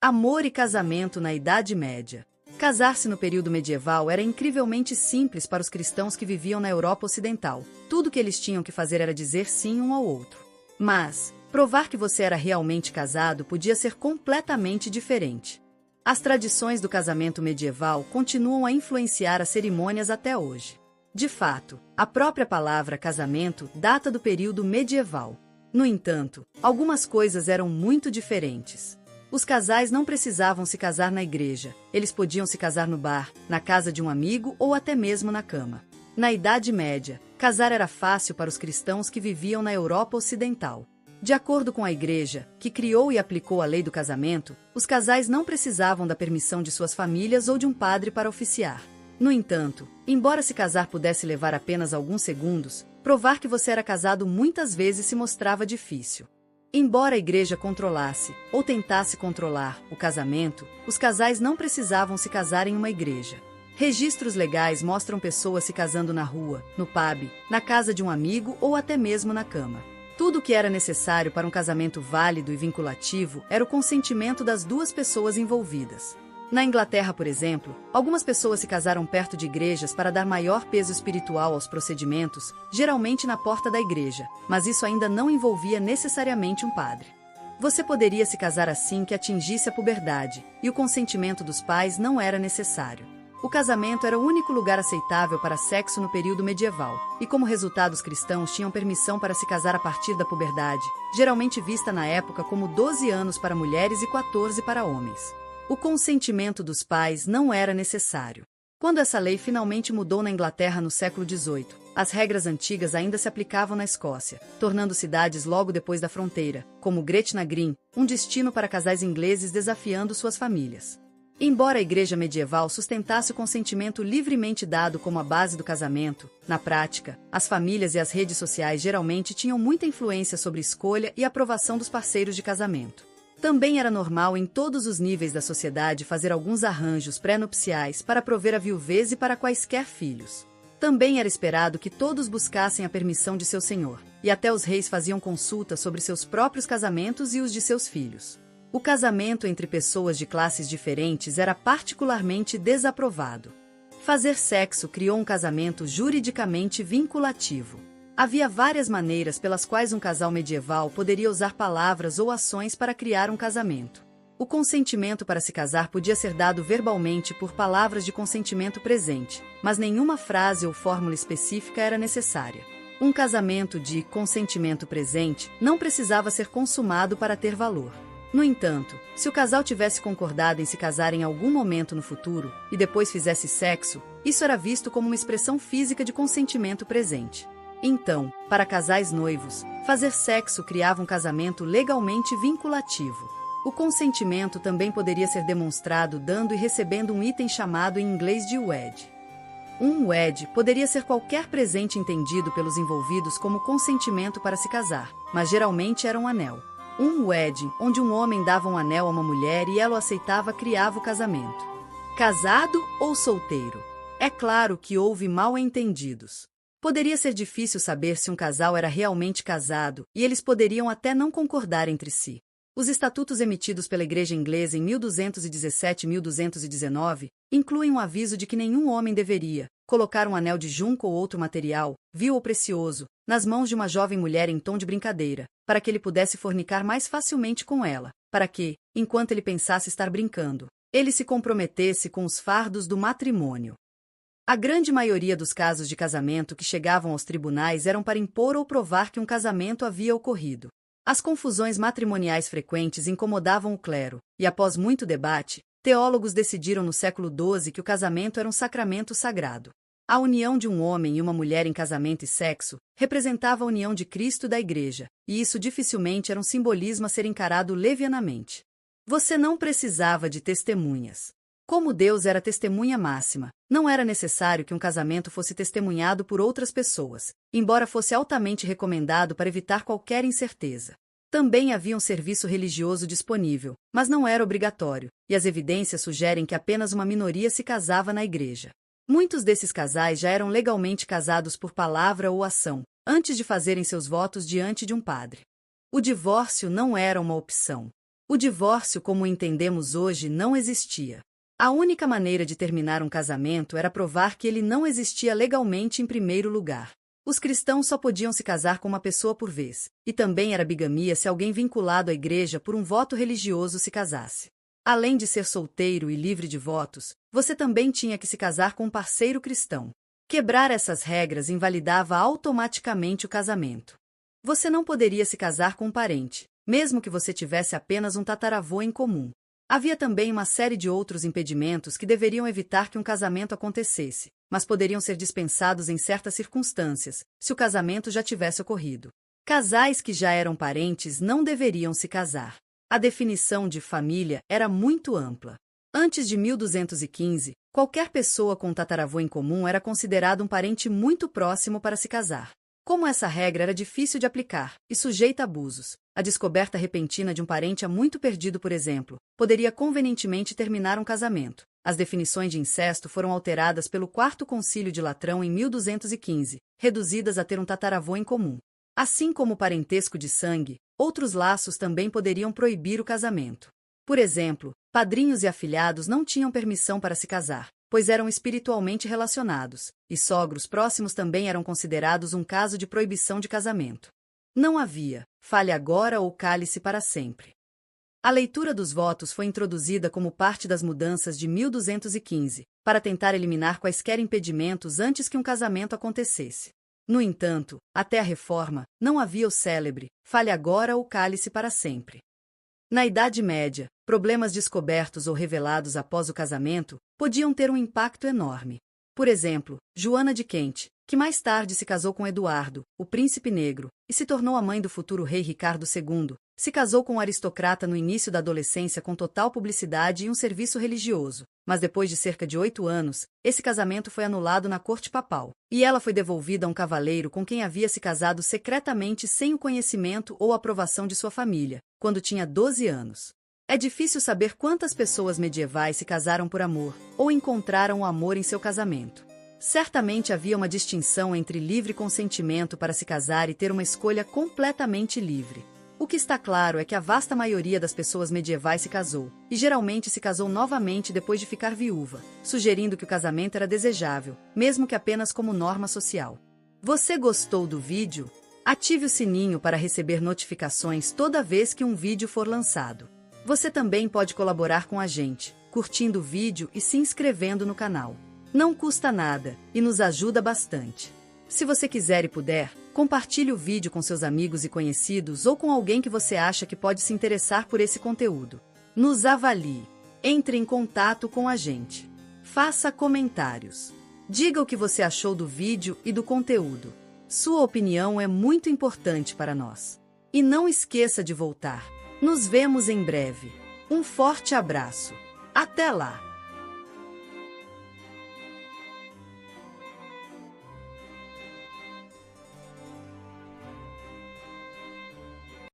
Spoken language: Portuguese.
Amor e casamento na Idade Média. Casar-se no período medieval era incrivelmente simples para os cristãos que viviam na Europa Ocidental. Tudo que eles tinham que fazer era dizer sim um ao outro. Mas, provar que você era realmente casado podia ser completamente diferente. As tradições do casamento medieval continuam a influenciar as cerimônias até hoje. De fato, a própria palavra casamento data do período medieval. No entanto, algumas coisas eram muito diferentes. Os casais não precisavam se casar na igreja, eles podiam se casar no bar, na casa de um amigo ou até mesmo na cama. Na Idade Média, casar era fácil para os cristãos que viviam na Europa Ocidental. De acordo com a igreja, que criou e aplicou a lei do casamento, os casais não precisavam da permissão de suas famílias ou de um padre para oficiar. No entanto, embora se casar pudesse levar apenas alguns segundos, provar que você era casado muitas vezes se mostrava difícil. Embora a igreja controlasse, ou tentasse controlar, o casamento, os casais não precisavam se casar em uma igreja. Registros legais mostram pessoas se casando na rua, no pub, na casa de um amigo ou até mesmo na cama. Tudo o que era necessário para um casamento válido e vinculativo era o consentimento das duas pessoas envolvidas. Na Inglaterra, por exemplo, algumas pessoas se casaram perto de igrejas para dar maior peso espiritual aos procedimentos, geralmente na porta da igreja, mas isso ainda não envolvia necessariamente um padre. Você poderia se casar assim que atingisse a puberdade, e o consentimento dos pais não era necessário. O casamento era o único lugar aceitável para sexo no período medieval, e como resultado os cristãos tinham permissão para se casar a partir da puberdade, geralmente vista na época como 12 anos para mulheres e 14 para homens. O consentimento dos pais não era necessário. Quando essa lei finalmente mudou na Inglaterra no século XVIII, as regras antigas ainda se aplicavam na Escócia, tornando cidades logo depois da fronteira, como Gretna Green, um destino para casais ingleses desafiando suas famílias. Embora a igreja medieval sustentasse o consentimento livremente dado como a base do casamento, na prática, as famílias e as redes sociais geralmente tinham muita influência sobre a escolha e aprovação dos parceiros de casamento. Também era normal em todos os níveis da sociedade fazer alguns arranjos pré-nupciais para prover a viuvez e para quaisquer filhos. Também era esperado que todos buscassem a permissão de seu senhor, e até os reis faziam consultas sobre seus próprios casamentos e os de seus filhos. O casamento entre pessoas de classes diferentes era particularmente desaprovado. Fazer sexo criou um casamento juridicamente vinculativo. Havia várias maneiras pelas quais um casal medieval poderia usar palavras ou ações para criar um casamento. O consentimento para se casar podia ser dado verbalmente por palavras de consentimento presente, mas nenhuma frase ou fórmula específica era necessária. Um casamento de consentimento presente não precisava ser consumado para ter valor. No entanto, se o casal tivesse concordado em se casar em algum momento no futuro e depois fizesse sexo, isso era visto como uma expressão física de consentimento presente. Então, para casais noivos, fazer sexo criava um casamento legalmente vinculativo. O consentimento também poderia ser demonstrado dando e recebendo um item chamado em inglês de wed. Um wed poderia ser qualquer presente entendido pelos envolvidos como consentimento para se casar, mas geralmente era um anel. Um wedding, onde um homem dava um anel a uma mulher e ela o aceitava, criava o casamento. Casado ou solteiro? É claro que houve mal-entendidos. Poderia ser difícil saber se um casal era realmente casado, e eles poderiam até não concordar entre si. Os estatutos emitidos pela Igreja Inglesa em 1217 e 1219 incluem um aviso de que nenhum homem deveria colocar um anel de junco ou outro material, vil ou precioso, nas mãos de uma jovem mulher em tom de brincadeira, para que ele pudesse fornicar mais facilmente com ela, para que, enquanto ele pensasse estar brincando, ele se comprometesse com os fardos do matrimônio. A grande maioria dos casos de casamento que chegavam aos tribunais eram para impor ou provar que um casamento havia ocorrido. As confusões matrimoniais frequentes incomodavam o clero, e após muito debate, teólogos decidiram no século XII que o casamento era um sacramento sagrado. A união de um homem e uma mulher em casamento e sexo representava a união de Cristo e da Igreja, e isso dificilmente era um simbolismo a ser encarado levianamente. Você não precisava de testemunhas. Como Deus era testemunha máxima, não era necessário que um casamento fosse testemunhado por outras pessoas, embora fosse altamente recomendado para evitar qualquer incerteza. Também havia um serviço religioso disponível, mas não era obrigatório, e as evidências sugerem que apenas uma minoria se casava na igreja. Muitos desses casais já eram legalmente casados por palavra ou ação, antes de fazerem seus votos diante de um padre. O divórcio não era uma opção. O divórcio, como o entendemos hoje, não existia. A única maneira de terminar um casamento era provar que ele não existia legalmente em primeiro lugar. Os cristãos só podiam se casar com uma pessoa por vez, e também era bigamia se alguém vinculado à igreja por um voto religioso se casasse. Além de ser solteiro e livre de votos, você também tinha que se casar com um parceiro cristão. Quebrar essas regras invalidava automaticamente o casamento. Você não poderia se casar com um parente, mesmo que você tivesse apenas um tataravô em comum. Havia também uma série de outros impedimentos que deveriam evitar que um casamento acontecesse, mas poderiam ser dispensados em certas circunstâncias, se o casamento já tivesse ocorrido. Casais que já eram parentes não deveriam se casar. A definição de família era muito ampla. Antes de 1215, qualquer pessoa com um tataravô em comum era considerado um parente muito próximo para se casar. Como essa regra era difícil de aplicar e sujeita a abusos, a descoberta repentina de um parente há muito perdido, por exemplo, poderia convenientemente terminar um casamento. As definições de incesto foram alteradas pelo Quarto Concílio de Latrão em 1215, reduzidas a ter um tataravô em comum. Assim como o parentesco de sangue, outros laços também poderiam proibir o casamento. Por exemplo, padrinhos e afilhados não tinham permissão para se casar, pois eram espiritualmente relacionados, e sogros próximos também eram considerados um caso de proibição de casamento. Não havia, fale agora ou cale-se para sempre. A leitura dos votos foi introduzida como parte das mudanças de 1215, para tentar eliminar quaisquer impedimentos antes que um casamento acontecesse. No entanto, até a Reforma, não havia o célebre, fale agora ou cale-se para sempre. Na Idade Média, problemas descobertos ou revelados após o casamento podiam ter um impacto enorme. Por exemplo, Joana de Kent, que mais tarde se casou com Eduardo, o príncipe negro, e se tornou a mãe do futuro rei Ricardo II, se casou com um aristocrata no início da adolescência com total publicidade e um serviço religioso, mas depois de cerca de 8 anos, esse casamento foi anulado na corte papal, e ela foi devolvida a um cavaleiro com quem havia se casado secretamente sem o conhecimento ou aprovação de sua família, quando tinha 12 anos. É difícil saber quantas pessoas medievais se casaram por amor, ou encontraram o amor em seu casamento. Certamente havia uma distinção entre livre consentimento para se casar e ter uma escolha completamente livre. O que está claro é que a vasta maioria das pessoas medievais se casou, e geralmente se casou novamente depois de ficar viúva, sugerindo que o casamento era desejável, mesmo que apenas como norma social. Você gostou do vídeo? Ative o sininho para receber notificações toda vez que um vídeo for lançado. Você também pode colaborar com a gente, curtindo o vídeo e se inscrevendo no canal. Não custa nada e nos ajuda bastante. Se você quiser e puder, compartilhe o vídeo com seus amigos e conhecidos ou com alguém que você acha que pode se interessar por esse conteúdo. Nos avalie. Entre em contato com a gente. Faça comentários. Diga o que você achou do vídeo e do conteúdo. Sua opinião é muito importante para nós. E não esqueça de voltar. Nos vemos em breve. Um forte abraço. Até lá!